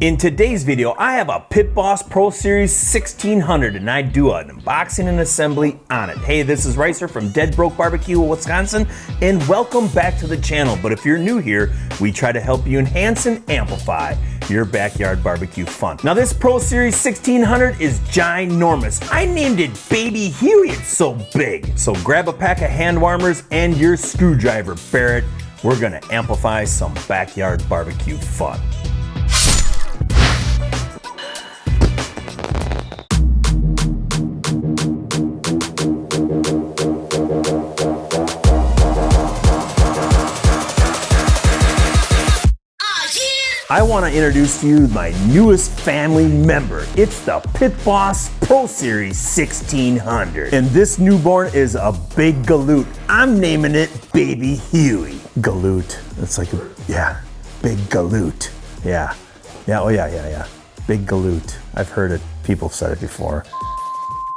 In today's video, I have a Pit Boss Pro Series 1600 and I do an unboxing and assembly on it. Hey, this is Ricer from Dead Broke Barbecue, Wisconsin, and welcome back to the channel. But if you're new here, we try to help you enhance and amplify your backyard barbecue fun. Now this Pro Series 1600 is ginormous. I named it Baby Huey, it's so big. So grab a pack of hand warmers and your screwdriver, Barrett. We're gonna amplify some backyard barbecue fun. I want to introduce to you my newest family member. It's the Pit Boss Pro Series 1600. And this newborn is a big galoot. I'm naming it Baby Huey. Galoot. It's like, big galoot. Yeah. Big galoot. I've heard it. People have said it before.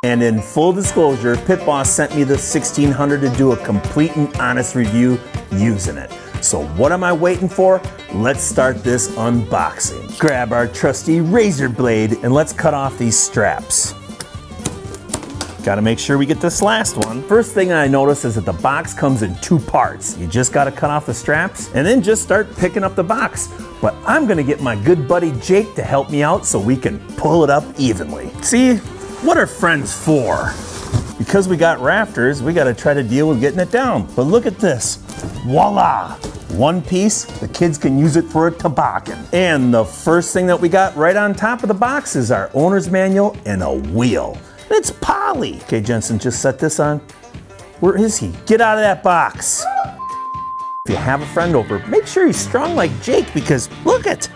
And in full disclosure, Pit Boss sent me the 1600 to do a complete and honest review using it. So what am I waiting for? Let's start this unboxing. Grab our trusty razor blade and let's cut off these straps. Gotta make sure we get this last one. First thing I notice is that the box comes in two parts. You just gotta cut off the straps and then just start picking up the box. But I'm gonna get my good buddy Jake to help me out so we can pull it up evenly. See, what are friends for? Because we got rafters, we gotta try to deal with getting it down. But look at this, voila! One piece, the kids can use it for a toboggan. And the first thing that we got right on top of the box is our owner's manual and a wheel. It's Polly. Okay, Jensen, just set this on. Where is he? Get out of that box. If you have a friend over, make sure he's strong like Jake because look it.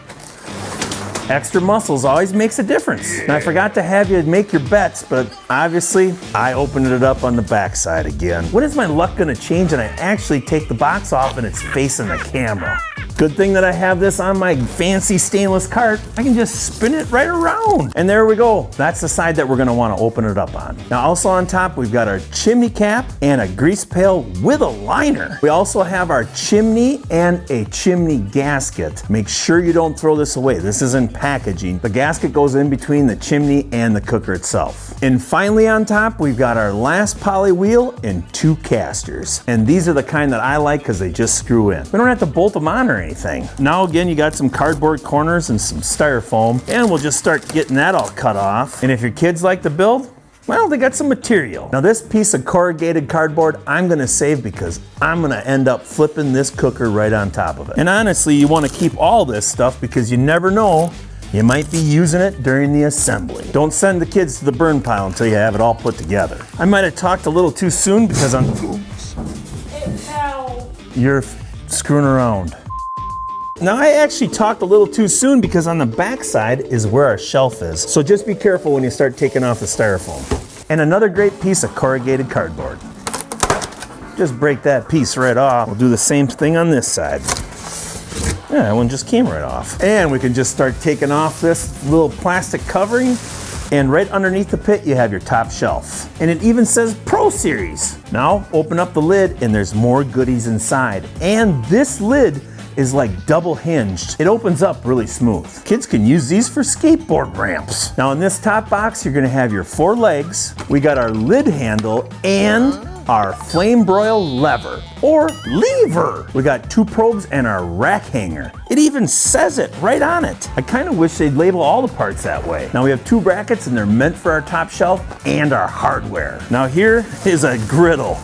Extra muscles always makes a difference. And I forgot to have you make your bets, but obviously I opened it up on the backside again. When is my luck gonna change and I actually take the box off and it's facing the camera? Good thing that I have this on my fancy stainless cart. I can just spin it right around. And there we go. That's the side that we're gonna wanna open it up on. Now also on top, we've got our chimney cap and a grease pail with a liner. We also have our chimney and a chimney gasket. Make sure you don't throw this away. This isn't packaging. The gasket goes in between the chimney and the cooker itself. And finally on top, we've got our last poly wheel and two casters. And these are the kind that I like because they just screw in. We don't have to bolt them on or anything. Now again, you got some cardboard corners and some styrofoam, and we'll just start getting that all cut off. And if your kids like to build, well, they got some material. Now this piece of corrugated cardboard, I'm gonna save because I'm gonna end up flipping this cooker right on top of it. And honestly, you wanna keep all this stuff because you never know, you might be using it during the assembly. Don't send the kids to the burn pile until you have it all put together. I might have talked a little too soon because you're screwing around. Now I actually talked a little too soon because on the back side is where our shelf is. So just be careful when you start taking off the styrofoam. And another great piece of corrugated cardboard. Just break that piece right off. We'll do the same thing on this side. Yeah, that one just came right off. And we can just start taking off this little plastic covering. And right underneath the pit, you have your top shelf. And it even says Pro Series. Now open up the lid and there's more goodies inside. And this lid is like double hinged. It opens up really smooth. Kids can use these for skateboard ramps. Now in this top box, you're gonna have your 4 legs. We got our lid handle and our flame broil lever or lever. We got 2 probes and our rack hanger. It even says it right on it. I kind of wish they'd label all the parts that way. Now we have 2 brackets and they're meant for our top shelf and our hardware. Now here is a griddle.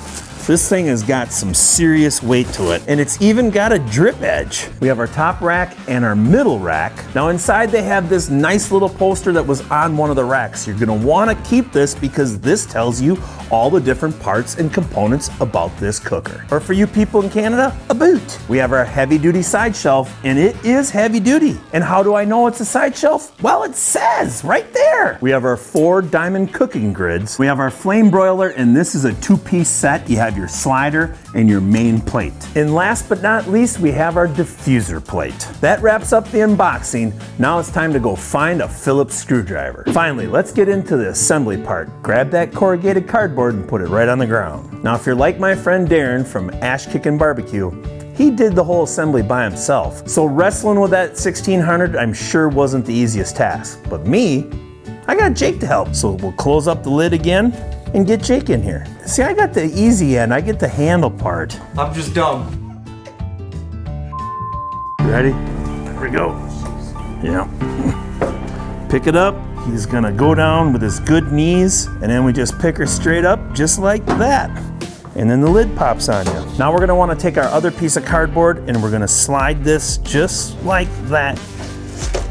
This thing has got some serious weight to it, and it's even got a drip edge. We have our top rack and our middle rack. Now inside they have this nice little poster that was on one of the racks. You're gonna wanna keep this because this tells you all the different parts and components about this cooker. Or for you people in Canada, a boot. We have our heavy duty side shelf, and it is heavy duty. And how do I know it's a side shelf? Well, it says right there. We have our 4 diamond cooking grids. We have our flame broiler, and this is a 2-piece set. You have your slider and your main plate. And last but not least, we have our diffuser plate. That wraps up the unboxing. Now it's time to go find a Phillips screwdriver. Finally, let's get into the assembly part. Grab that corrugated cardboard and put it right on the ground. Now, if you're like my friend Darren from Ash Kickin' Barbecue, he did the whole assembly by himself. So wrestling with that 1600, I'm sure wasn't the easiest task. But me, I got Jake to help. So we'll close up the lid again and get Jake in here. See, I got the easy end, I get the handle part. I'm just dumb. Ready? There we go. Yeah. Pick it up. He's gonna go down with his good knees, and then we just pick her straight up, just like that. And then the lid pops on you. Now we're gonna wanna take our other piece of cardboard and we're gonna slide this just like that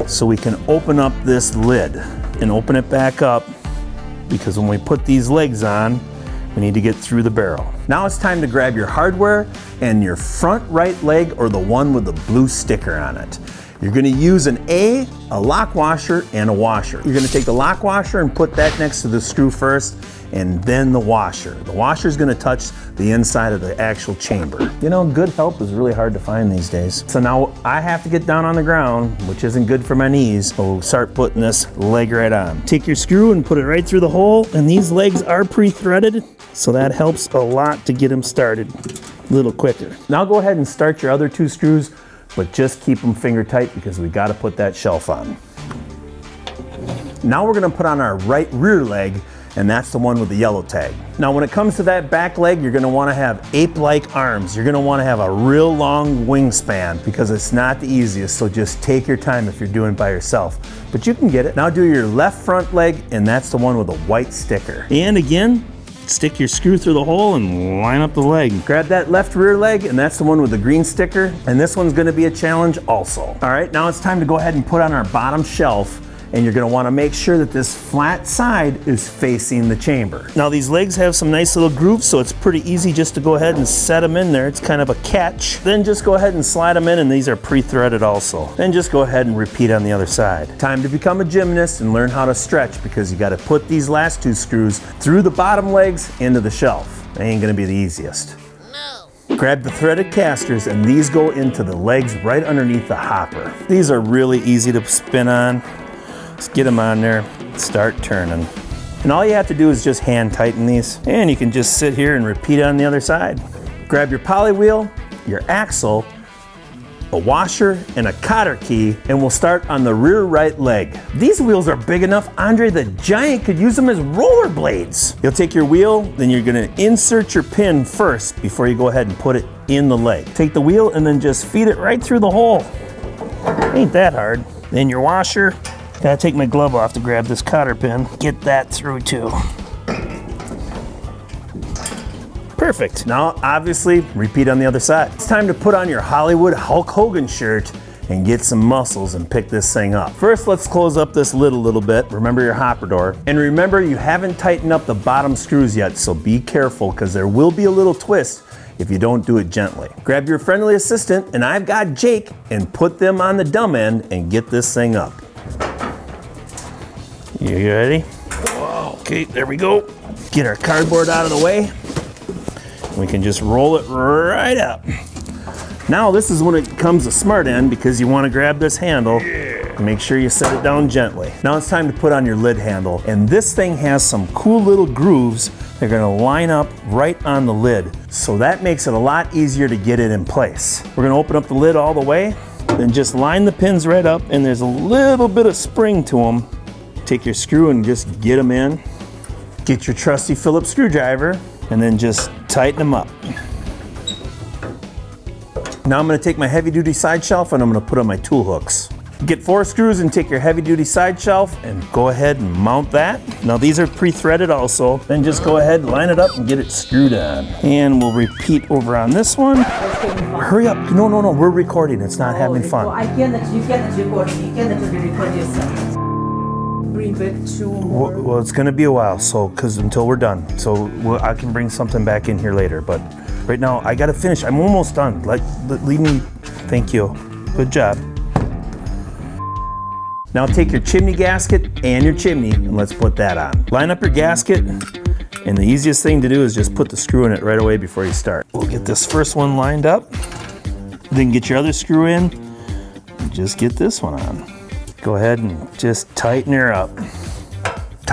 so we can open up this lid and open it back up, because when we put these legs on, we need to get through the barrel. Now it's time to grab your hardware and your front right leg, or the one with the blue sticker on it. You're gonna use a lock washer, and a washer. You're gonna take the lock washer and put that next to the screw first, and then the washer. The washer is gonna touch the inside of the actual chamber. You know, good help is really hard to find these days. So now I have to get down on the ground, which isn't good for my knees, so we'll start putting this leg right on. Take your screw and put it right through the hole, and these legs are pre-threaded, so that helps a lot to get them started a little quicker. Now go ahead and start your other two screws, but just keep them finger tight because we gotta put that shelf on. Now we're gonna put on our right rear leg, and that's the one with the yellow tag. Now when it comes to that back leg, you're gonna wanna have ape-like arms. You're gonna wanna have a real long wingspan, because it's not the easiest, so just take your time if you're doing it by yourself. But you can get it. Now do your left front leg, and that's the one with the white sticker. And again, stick your screw through the hole and line up the leg. Grab that left rear leg, and that's the one with the green sticker, and this one's gonna be a challenge also. All right, now it's time to go ahead and put on our bottom shelf, and you're gonna wanna make sure that this flat side is facing the chamber. Now these legs have some nice little grooves, so it's pretty easy just to go ahead and set them in there. It's kind of a catch. Then just go ahead and slide them in, and these are pre-threaded also. Then just go ahead and repeat on the other side. Time to become a gymnast and learn how to stretch, because you gotta put these last two screws through the bottom legs into the shelf. They ain't gonna be the easiest. Grab the threaded casters, and these go into the legs right underneath the hopper. These are really easy to spin on. Just get them on there, start turning. And all you have to do is just hand tighten these, and you can just sit here and repeat on the other side. Grab your poly wheel, your axle, a washer, and a cotter key, and we'll start on the rear right leg. These wheels are big enough, Andre the Giant could use them as rollerblades. You'll take your wheel, then you're gonna insert your pin first before you go ahead and put it in the leg. Take the wheel and then just feed it right through the hole. Ain't that hard. Then your washer. Gotta take my glove off to grab this cotter pin. Get that through too. Perfect. Now, obviously, repeat on the other side. It's time to put on your Hollywood Hulk Hogan shirt and get some muscles and pick this thing up. First, let's close up this lid a little bit. Remember your hopper door. And remember, you haven't tightened up the bottom screws yet, so be careful, because there will be a little twist if you don't do it gently. Grab your friendly assistant, and I've got Jake, and put them on the dumb end and get this thing up. You ready? Okay, there we go. Get our cardboard out of the way. We can just roll it right up. Now this is when it comes a smart end, because you want to grab this handle and make sure you set it down gently. Now it's time to put on your lid handle, and this thing has some cool little grooves. They're gonna line up right on the lid, so that makes it a lot easier to get it in place. We're gonna open up the lid all the way, then just line the pins right up, and there's a little bit of spring to them. Take your screw and just get them in. Get your trusty Phillips screwdriver, and then just tighten them up. Now I'm gonna take my heavy duty side shelf, and I'm gonna put on my tool hooks. Get 4 screws and take your heavy duty side shelf and go ahead and mount that. Now these are pre-threaded also. Then just go ahead, line it up, and get it screwed on. And we'll repeat over on this one. Hurry up, no, we're recording, it's not having fun. I cannot, you cannot record, you cannot record yourself. Bring back 2 more. Well, it's gonna be a while, until we're done. So I can bring something back in here later, but right now I gotta finish. I'm almost done. Leave me, thank you. Good job. Now take your chimney gasket and your chimney, and let's put that on. Line up your gasket, and the easiest thing to do is just put the screw in it right away before you start. We'll get this first one lined up, then get your other screw in, and just get this one on. Go ahead and just tighten her up.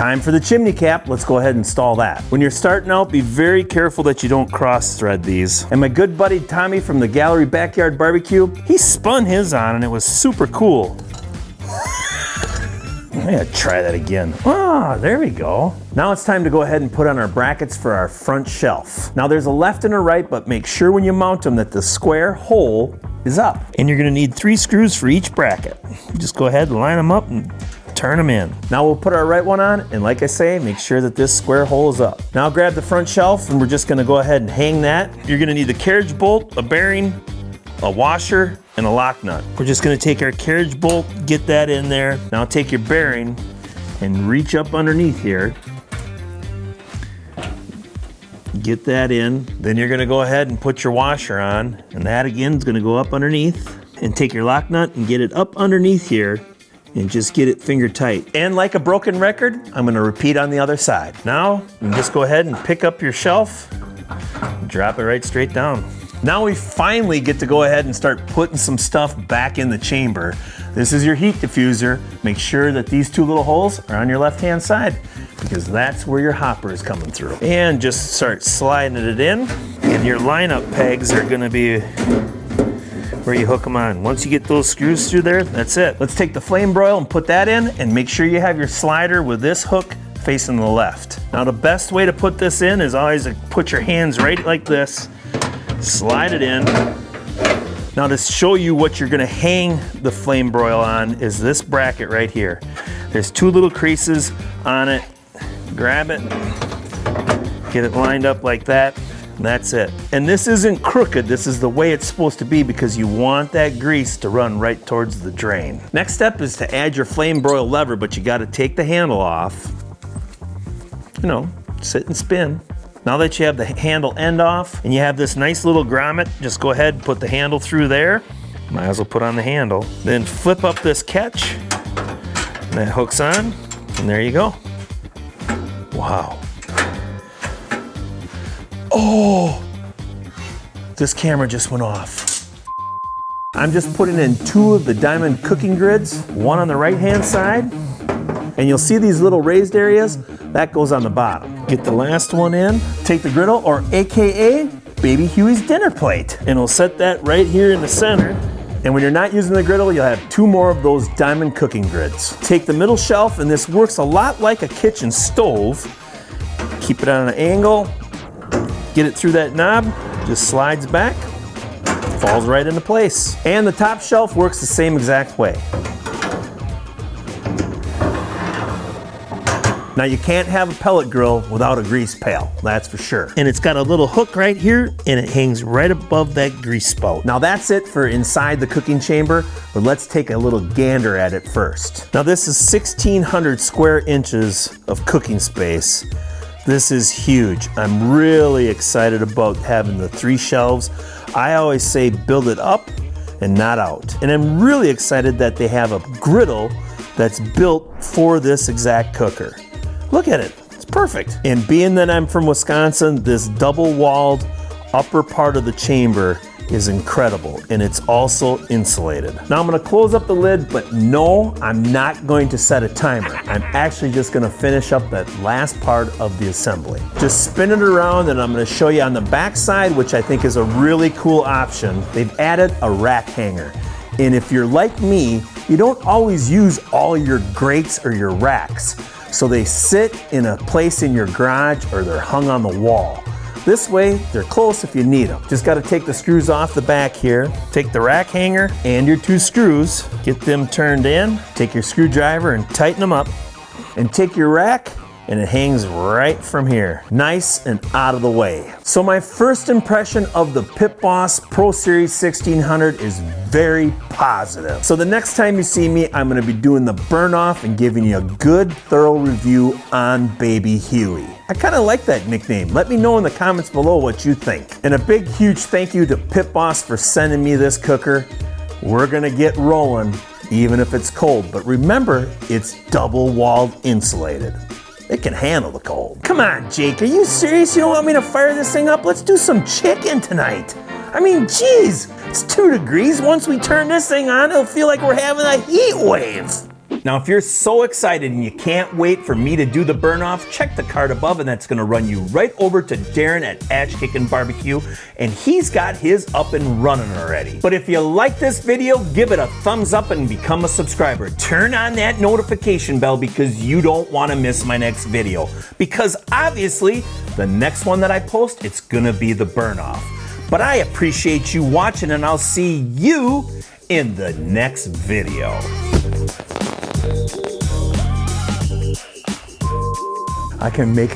Time for the chimney cap. Let's go ahead and install that. When you're starting out, be very careful that you don't cross thread these. And my good buddy Tommy from the Gallery Backyard Barbecue, he spun his on and it was super cool. I'm gonna try that again. Ah, there we go. Now it's time to go ahead and put on our brackets for our front shelf. Now there's a left and a right, but make sure when you mount them that the square hole is up. And you're gonna need 3 screws for each bracket. Just go ahead and line them up and turn them in. Now we'll put our right one on, and like I say, make sure that this square hole is up. Now grab the front shelf, and we're just gonna go ahead and hang that. You're gonna need the carriage bolt, a bearing, a washer, and a lock nut. We're just gonna take our carriage bolt, get that in there. Now take your bearing and reach up underneath here. Get that in. Then you're gonna go ahead and put your washer on, and that again is gonna go up underneath. And take your lock nut and get it up underneath here and just get it finger tight. And like a broken record, I'm gonna repeat on the other side. Now, you can just go ahead and pick up your shelf, drop it right straight down. Now we finally get to go ahead and start putting some stuff back in the chamber. This is your heat diffuser. Make sure that these 2 little holes are on your left-hand side because that's where your hopper is coming through. And just start sliding it in, and your lineup pegs are gonna be where you hook them on. Once you get those screws through there, that's it. Let's take the flame broil and put that in, and make sure you have your slider with this hook facing the left. Now the best way to put this in is always to put your hands right like this, slide it in. Now to show you what you're gonna hang the flame broil on is this bracket right here. There's 2 little creases on it. Grab it, get it lined up like that. That's it. And this isn't crooked, this is the way it's supposed to be because you want that grease to run right towards the drain. Next step is to add your flame broil lever, but you gotta take the handle off. You know, sit and spin. Now that you have the handle end off and you have this nice little grommet, just go ahead and put the handle through there. Might as well put on the handle. Then flip up this catch, and that hooks on, and there you go. Wow. Oh, this camera just went off. I'm just putting in 2 of the diamond cooking grids, one on the right-hand side, and you'll see these little raised areas, that goes on the bottom. Get the last one in, take the griddle, or AKA Baby Huey's dinner plate, and we'll set that right here in the center. And when you're not using the griddle, you'll have 2 more of those diamond cooking grids. Take the middle shelf, and this works a lot like a kitchen stove. Keep it on an angle, get it through that knob, just slides back, falls right into place. And the top shelf works the same exact way. Now you can't have a pellet grill without a grease pail, that's for sure. And it's got a little hook right here, and it hangs right above that grease spout. Now that's it for inside the cooking chamber, but let's take a little gander at it first. Now this is 1,600 square inches of cooking space. This is huge. I'm really excited about having the 3 shelves. I always say build it up and not out. And I'm really excited that they have a griddle that's built for this exact cooker. Look at it, it's perfect. And being that I'm from Wisconsin, this double-walled upper part of the chamber is incredible, and it's also insulated. Now I'm gonna close up the lid, but no, I'm not going to set a timer. I'm actually just gonna finish up that last part of the assembly. Just spin it around, and I'm gonna show you on the back side, which I think is a really cool option. They've added a rack hanger. And if you're like me, you don't always use all your grates or your racks. So they sit in a place in your garage or they're hung on the wall. This way, they're close if you need them. Just gotta take the screws off the back here, take the rack hanger and your 2 screws, get them turned in, take your screwdriver and tighten them up, and take your rack, and it hangs right from here. Nice and out of the way. So my first impression of the Pit Boss Pro Series 1600 is very positive. So the next time you see me, I'm gonna be doing the burn off and giving you a good, thorough review on Baby Huey. I kinda like that nickname. Let me know in the comments below what you think. And a big, huge thank you to Pit Boss for sending me this cooker. We're gonna get rolling, even if it's cold. But remember, it's double-walled insulated. It can handle the cold. Come on, Jake, are you serious? You don't want me to fire this thing up? Let's do some chicken tonight. I mean, geez, it's 2 degrees. Once we turn this thing on, it'll feel like we're having a heat wave. Now, if you're so excited and you can't wait for me to do the burn off, check the card above and that's gonna run you right over to Darren at Ash Kickin' Barbecue, and he's got his up and running already. But if you like this video, give it a thumbs up and become a subscriber. Turn on that notification bell because you don't wanna miss my next video. Because obviously, the next one that I post, it's gonna be the burn off. But I appreciate you watching and I'll see you in the next video. I can make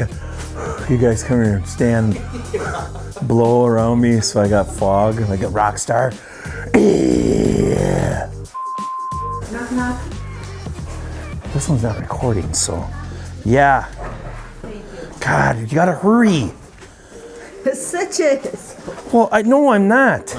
you guys come here and stand, blow around me so I got fog like a rock star. Yeah. Knock, knock. This one's not recording, so yeah. Thank you. God, you gotta hurry. Such as. Well, I know I'm not.